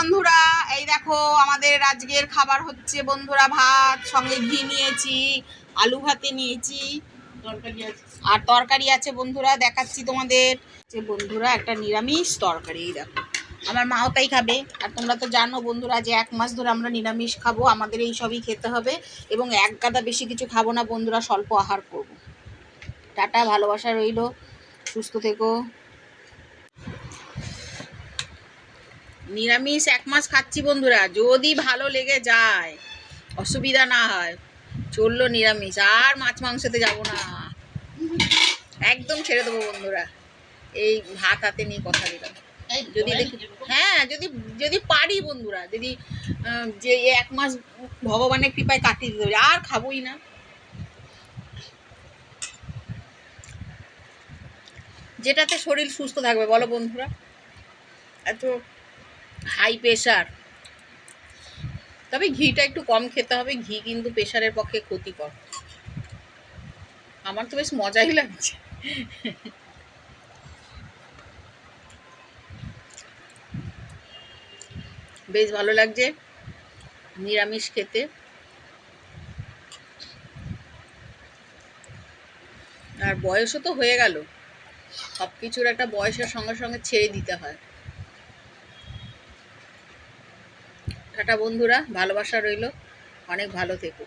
বন্ধুরা, এই দেখো আমাদের আজকের খাবার হচ্ছে বন্ধুরা, ভাত সঙ্গে ঘি নিয়েছি, আলু ভাতে নিয়েছি, আর তরকারি আছে বন্ধুরা, দেখাচ্ছি তোমাদের। যে বন্ধুরা একটা নিরামিষ তরকারি, এই দেখো আমার মাও তাই খাবে। আর তোমরা তো জানো বন্ধুরা যে 1 মাস ধরে আমরা নিরামিষ খাবো, আমাদের এই সবই খেতে হবে এবং এক গাদা বেশি কিছু খাবো না বন্ধুরা, স্বল্প আহার করব। টাটা, ভালোবাসা রইলো, সুস্থ থেকো। নিরামিষ 1 মাস খাচ্ছি বন্ধুরা, যদি ভালো লেগে যায়, অসুবিধা না হয়, চললো নিরামিষ, আর মাছ মাংসতে যাব না, একদম ছেড়ে দেবো বন্ধুরা। এই ভাত হাতে নিয়ে কথা দিলাম, যদি দেখি, হ্যাঁ যদি যদি পারি বন্ধুরা, যদি যে 1 মাস ভগবানের কৃপায় কাটিয়ে দিতে পারি, আর খাবোই না। যেটাতে শরীর সুস্থ থাকবে বলো বন্ধুরা, এত হাই প্রেশার। তবে ঘিটা একটু কম খেতে হবে, ঘি কিন্তু প্রেশারের পক্ষে ক্ষতিকর। আমার তো বেশ মজাই লাগছে। বেশ ভালো লাগছে নিরামিষ খেতে। আর বয়সও তো হয়ে গেল, সব কিছুর একটা বয়সের সঙ্গে সঙ্গে ছেড়ে দিতে হয়। টাটা বন্ধুরা, ভালোবাসা রইলো, অনেক ভালো থেকো।